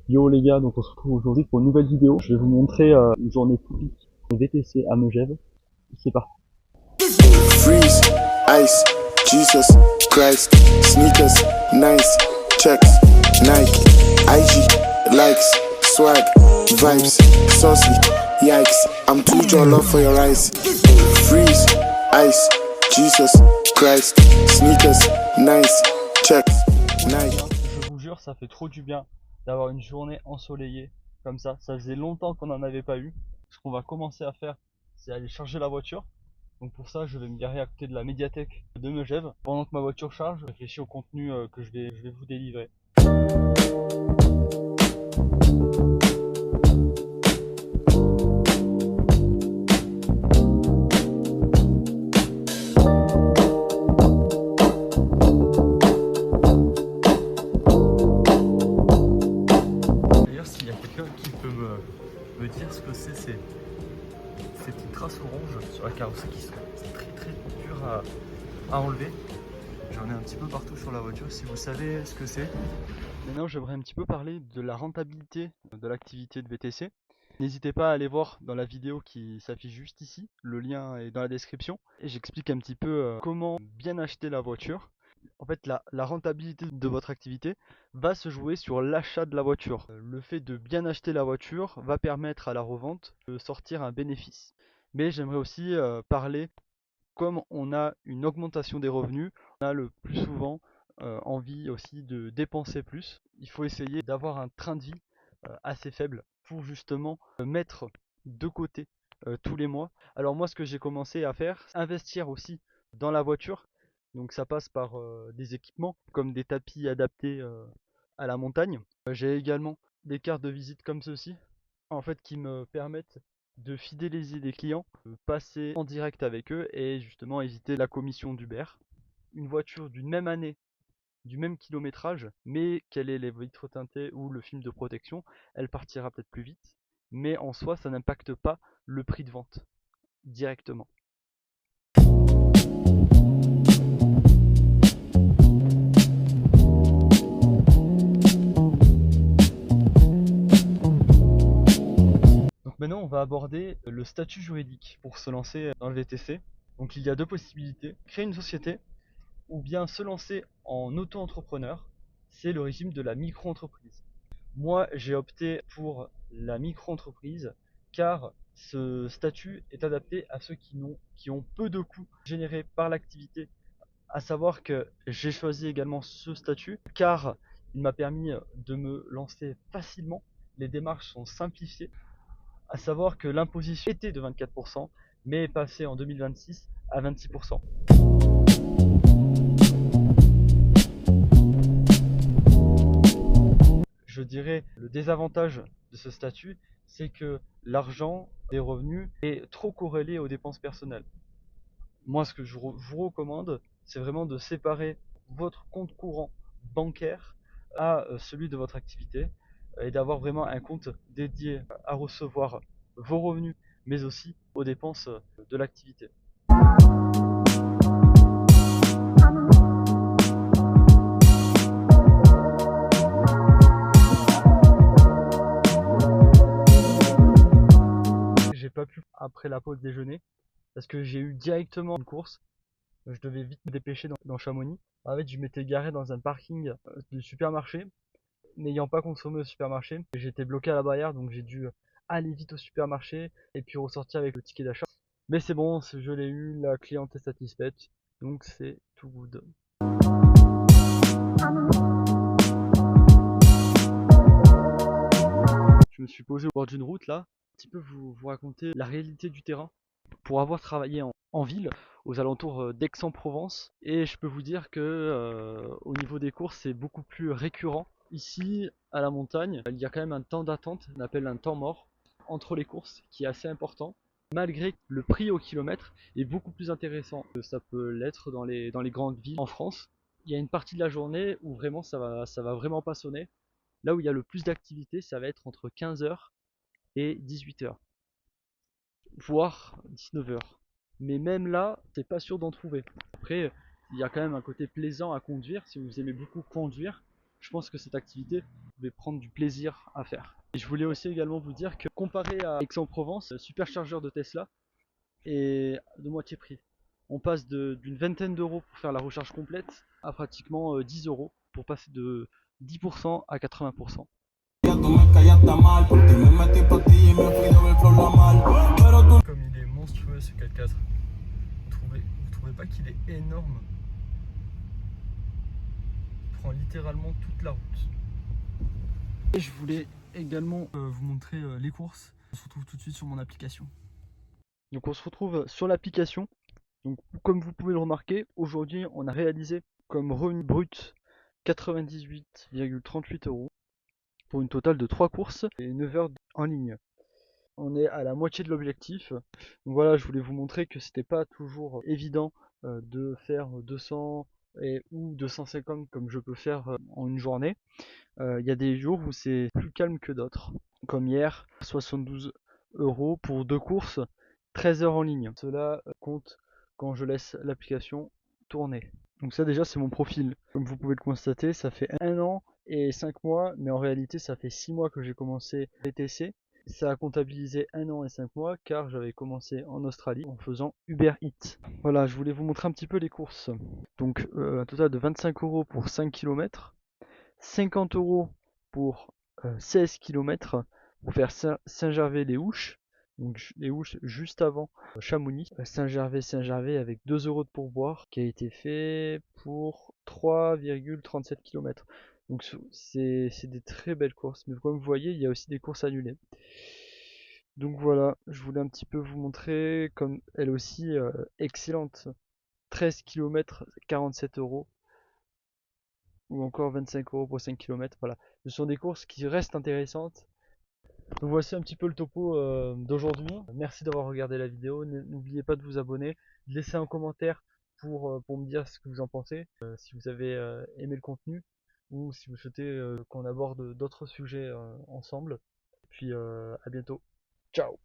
Yo les gars, donc on se retrouve aujourd'hui pour une nouvelle vidéo. Je vais vous montrer une journée typique de VTC à Megève. C'est parti. Freeze, ice, Jesus Christ, sneakers, nice, checks, Nike, IG, likes, swag, vibes, saucy, yikes, I'm too jolly for your eyes. Freeze, ice, Jesus Christ, sneakers, nice, checks, Nike. Je vous jure, ça fait trop du bien d'avoir une journée ensoleillée comme ça. Ça faisait longtemps qu'on n'en avait pas eu. Ce qu'on va commencer à faire, c'est aller charger la voiture. Donc pour ça, je vais me garer à côté de la médiathèque de Megève. Pendant que ma voiture charge, je réfléchis au contenu que je vais vous délivrer. D'ailleurs, s'il y a quelqu'un qui peut me dire ce que c'est une trace orange sur la carrosserie qui sont très dur à enlever. J'en ai un petit peu partout sur la voiture, si vous savez ce que c'est. Maintenant, j'aimerais un petit peu parler de la rentabilité de l'activité de VTC. N'hésitez pas à aller voir dans la vidéo qui s'affiche juste ici, le lien est dans la description. Et j'explique un petit peu comment bien acheter la voiture. En fait, la rentabilité de votre activité va se jouer sur l'achat de la voiture. Le fait de bien acheter la voiture va permettre à la revente de sortir un bénéfice. Mais j'aimerais aussi parler, comme on a une augmentation des revenus, on a le plus souvent envie aussi de dépenser plus. Il faut essayer d'avoir un train de vie assez faible pour justement mettre de côté tous les mois. Alors moi, ce que j'ai commencé à faire, c'est investir aussi dans la voiture. Donc ça passe par des équipements comme des tapis adaptés à la montagne. J'ai également des cartes de visite comme ceci, en fait, qui me permettent de fidéliser des clients, de passer en direct avec eux et justement éviter la commission d'Uber. Une voiture d'une même année, du même kilométrage, mais qu'elle ait les vitres teintées ou le film de protection, elle partira peut-être plus vite, mais en soi ça n'impacte pas le prix de vente directement. Donc maintenant on va aborder le statut juridique pour se lancer dans le VTC. Donc il y a deux possibilités: créer une société ou bien se lancer en auto-entrepreneur. C'est le régime de la micro-entreprise. Moi, j'ai opté pour la micro-entreprise car ce statut est adapté à ceux qui ont peu de coûts générés par l'activité. À savoir que j'ai choisi également ce statut car il m'a permis de me lancer facilement. Les démarches sont simplifiées. À savoir que l'imposition était de 24%, mais est passée en 2026 à 26%. Je dirais le désavantage de ce statut, c'est que l'argent des revenus est trop corrélé aux dépenses personnelles. Moi, ce que je vous recommande, c'est vraiment de séparer votre compte courant bancaire à celui de votre activité et d'avoir vraiment un compte dédié à recevoir vos revenus, mais aussi aux dépenses de l'activité. J'ai pas pu après la pause déjeuner parce que j'ai eu directement une course. Je devais vite me dépêcher dans Chamonix. En fait, je m'étais garé dans un parking de supermarché. N'ayant pas consommé au supermarché, j'étais bloqué à la barrière, donc j'ai dû aller vite au supermarché et puis ressortir avec le ticket d'achat. Mais c'est bon, je l'ai eu, la cliente est satisfaite, donc c'est tout good. Je me suis posé au bord d'une route là, un petit peu vous raconter la réalité du terrain. Pour avoir travaillé en ville, aux alentours d'Aix-en-Provence, et je peux vous dire que au niveau des courses, c'est beaucoup plus récurrent. Ici, à la montagne, il y a quand même un temps d'attente, on appelle un temps mort, entre les courses, qui est assez important. Malgré que le prix au kilomètre est beaucoup plus intéressant que ça peut l'être dans les grandes villes en France. Il y a une partie de la journée où vraiment ça va vraiment pas sonner. Là où il y a le plus d'activité, ça va être entre 15h et 18h, voire 19h. Mais même là, c'est pas sûr d'en trouver. Après, il y a quand même un côté plaisant à conduire. Si vous aimez beaucoup conduire, je pense que cette activité, vous pouvez prendre du plaisir à faire. Et je voulais aussi également vous dire que comparé à Aix-en-Provence, le superchargeur de Tesla est de moitié prix. On passe d'une vingtaine d'euros pour faire la recharge complète à pratiquement 10 euros pour passer de 10% à 80%. Comme il est monstrueux ce 4x4, vous trouvez pas qu'il est énorme? Il prend littéralement toute la route. Et je voulais également vous montrer les courses. On se retrouve tout de suite sur mon application. Donc on se retrouve sur l'application. Donc comme vous pouvez le remarquer, aujourd'hui on a réalisé comme revenu brut 98,38 euros pour une totale de 3 courses et 9 heures en ligne. On est à la moitié de l'objectif. Donc voilà, je voulais vous montrer que c'était pas toujours évident de faire 200 ou 250 comme je peux faire en une journée. Il y a des jours où c'est plus calme que d'autres. Comme hier, 72 euros pour 2 courses, 13 heures en ligne. Cela compte quand je laisse l'application tourner. Donc ça déjà c'est mon profil. Comme vous pouvez le constater, ça fait 1 an et 5 mois, mais en réalité ça fait 6 mois que j'ai commencé VTC. Ça a comptabilisé 1 an et 5 mois car j'avais commencé en Australie en faisant Uber Eats. Voilà, je voulais vous montrer un petit peu les courses. Donc un total de 25 euros pour 5 km, 50 euros pour 16 km pour faire Saint-Gervais-les-Houches. Donc les Houches juste avant Chamonix. Saint-Gervais avec 2 euros de pourboire qui a été fait pour 3,37 km. Donc c'est des très belles courses. Mais comme vous voyez, il y a aussi des courses annulées. Donc voilà, je voulais un petit peu vous montrer comme elle aussi excellente. 13 km, 47 euros. Ou encore 25 euros pour 5 km. Voilà, ce sont des courses qui restent intéressantes. Donc voici un petit peu le topo d'aujourd'hui. Merci d'avoir regardé la vidéo. N'oubliez pas de vous abonner, de laisser un commentaire pour me dire ce que vous en pensez, si vous avez aimé le contenu ou si vous souhaitez qu'on aborde d'autres sujets ensemble. Et puis à bientôt. Ciao.